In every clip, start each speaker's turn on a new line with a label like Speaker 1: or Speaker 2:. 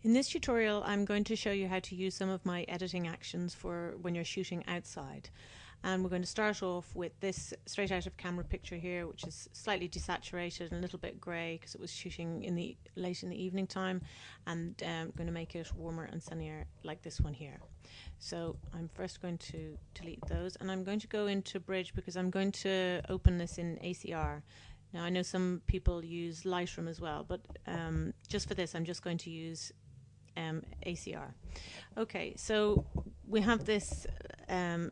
Speaker 1: In this tutorial, I'm going to show you how to use some of my editing actions for when you're shooting outside. And we're going to start off with this straight out of camera picture here, which is slightly desaturated and a little bit grey because it was shooting late in the evening time, and I'm going to make it warmer and sunnier like this one here. So I'm first going to delete those, and I'm going to go into Bridge because I'm going to open this in ACR. Now I know some people use Lightroom as well, but just for this I'm just going to use ACR. Okay, so we have this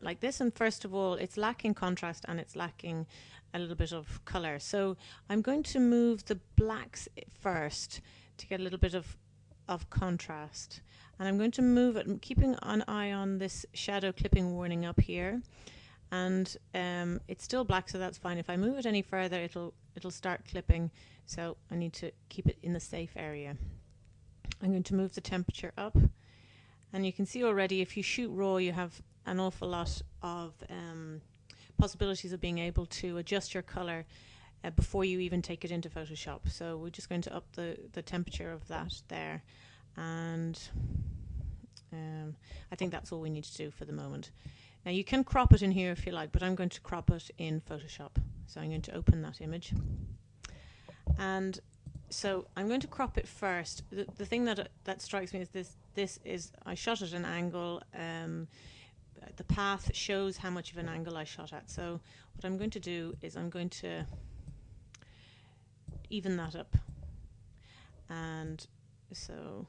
Speaker 1: like this, and first of all it's lacking contrast and it's lacking a little bit of color. So I'm going to move the blacks first to get a little bit of contrast, and I'm going to move it, keeping an eye on this shadow clipping warning up here, and it's still black, so that's fine. If I move it any further it'll start clipping, so I need to keep it in the safe area. I'm going to move the temperature up, and you can see already if you shoot raw you have an awful lot of possibilities of being able to adjust your color before you even take it into Photoshop. So we're just going to up the temperature of that there, and I think that's all we need to do for the moment. Now you can crop it in here if you like, but I'm going to crop it in Photoshop. So I'm going to open that image, and so I'm going to crop it first. The thing that strikes me is this is, I shot at an angle. The path shows how much of an angle I shot at. So what I'm going to do is I'm going to even that up, and so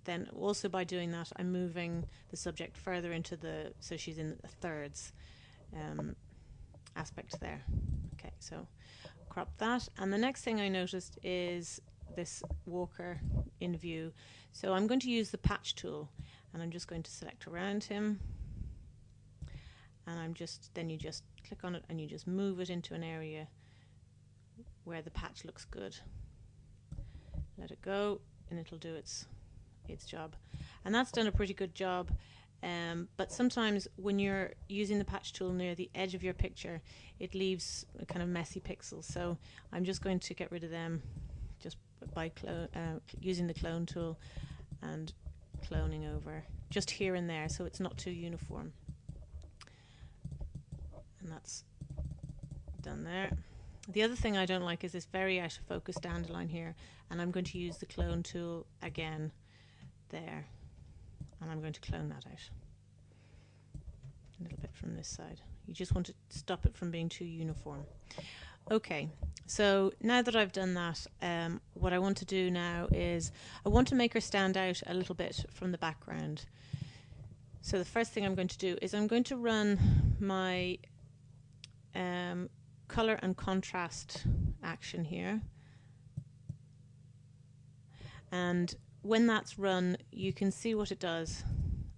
Speaker 1: then also by doing that I'm moving the subject further into so she's in the thirds aspect there. Okay, so crop that, and the next thing I noticed is this walker in view. So I'm going to use the patch tool, and I'm just going to select around him, and then you just click on it and you just move it into an area where the patch looks good. Let it go and it'll do its job, and that's done a pretty good job. But sometimes when you're using the patch tool near the edge of your picture, it leaves a kind of messy pixels. So I'm just going to get rid of them just by using the clone tool and cloning over just here and there, so it's not too uniform. And that's done there. The other thing I don't like is this very out of focus dandelion here, and I'm going to use the clone tool again there, and I'm going to clone that out a little bit from this side. You just want to stop it from being too uniform. Okay, so now that I've done that, what I want to do now is I want to make her stand out a little bit from the background. So the first thing I'm going to do is I'm going to run my color and contrast action here, and when that's run you can see what it does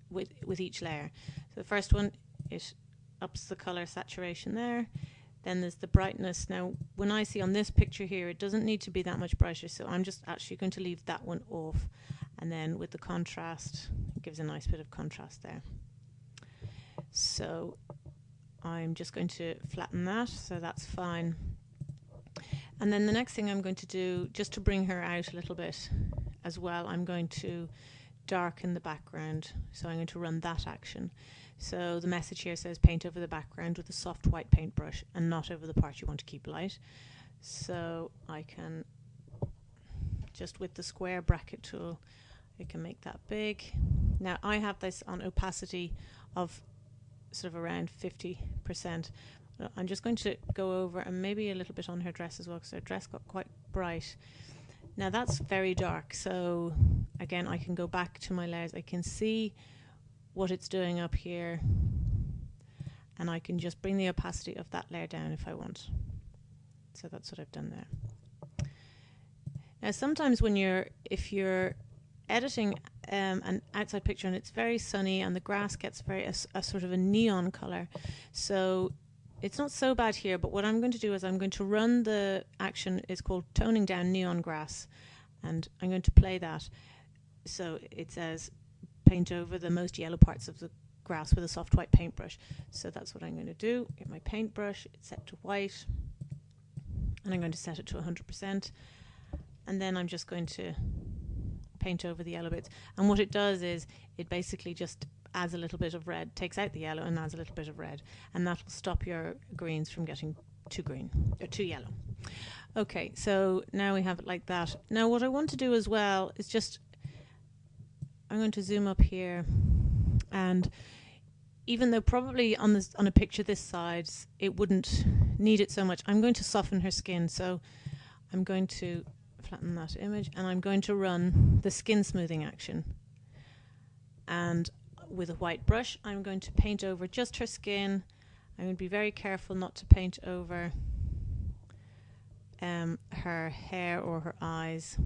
Speaker 1: with each layer. So the first one, it ups the color saturation there. Then there's the brightness. Now when I see on this picture here it doesn't need to be that much brighter, so I'm just actually going to leave that one off, and then with the contrast it gives a nice bit of contrast there. So I'm just going to flatten that, so that's fine. And then the next thing I'm going to do, just to bring her out a little bit as well, I'm going to darken the background. So I'm going to run that action. So the message here says paint over the background with a soft white paintbrush and not over the part you want to keep light. So I can just, with the square bracket tool, I can make that big. Now I have this on opacity of sort of around 50%. I'm just going to go over and maybe a little bit on her dress as well, because her dress got quite bright. Now that's very dark, so again I can go back to my layers, I can see what it's doing up here, and I can just bring the opacity of that layer down if I want. So that's what I've done there. Now sometimes if you're editing an outside picture and it's very sunny and the grass gets a sort of a neon color, so it's not so bad here, but what I'm going to do is I'm going to run the action, it's called toning down neon grass, and I'm going to play that. So it says paint over the most yellow parts of the grass with a soft white paintbrush. So that's what I'm going to do. Get my paintbrush, it's set to white, and I'm going to set it to 100%. and then I'm just going to paint over the yellow bits. And what it does is it basically just adds a little bit of red, takes out the yellow and adds a little bit of red, and that will stop your greens from getting too green or too yellow. Okay, so now we have it like that. Now what I want to do as well is just, I'm going to zoom up here, and even though probably on a picture this size it wouldn't need it so much, I'm going to soften her skin. So I'm going to flatten that image, and I'm going to run the skin smoothing action. And with a white brush, I'm going to paint over just her skin. I'm going to be very careful not to paint over her hair or her eyes.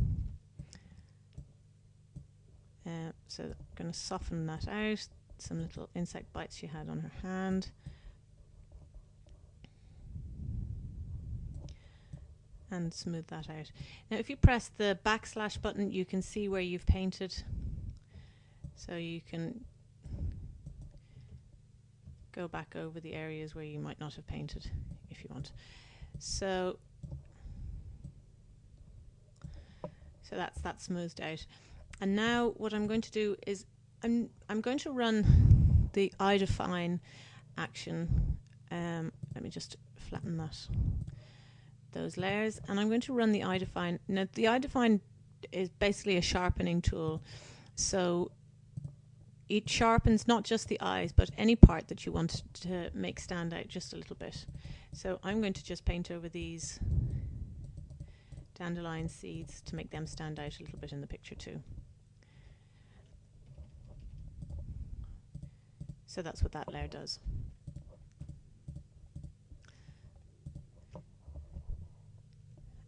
Speaker 1: So I'm going to soften that out. Some little insect bites she had on her hand. And smooth that out. Now if you press the backslash button, you can see where you've painted. So you can go back over the areas where you might not have painted if you want. So that's smoothed out. And now what I'm going to do is I'm going to run the eye define action. Let me just flatten those layers, and I'm going to run the eye define. Now the eye define is basically a sharpening tool, so it sharpens not just the eyes but any part that you want to make stand out just a little bit. So I'm going to just paint over these dandelion seeds to make them stand out a little bit in the picture too. So that's what that layer does.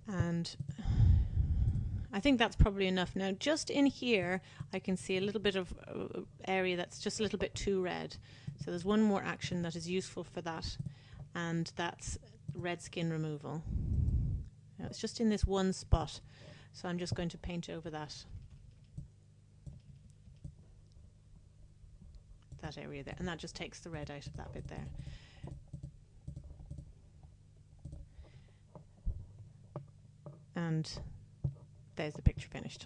Speaker 1: And I think that's probably enough. Now just in here I can see a little bit of area that's just a little bit too red. So there's one more action that is useful for that, and that's red skin removal. Now it's just in this one spot, so I'm just going to paint over that area there, and that just takes the red out of that bit there. And there's the picture finished.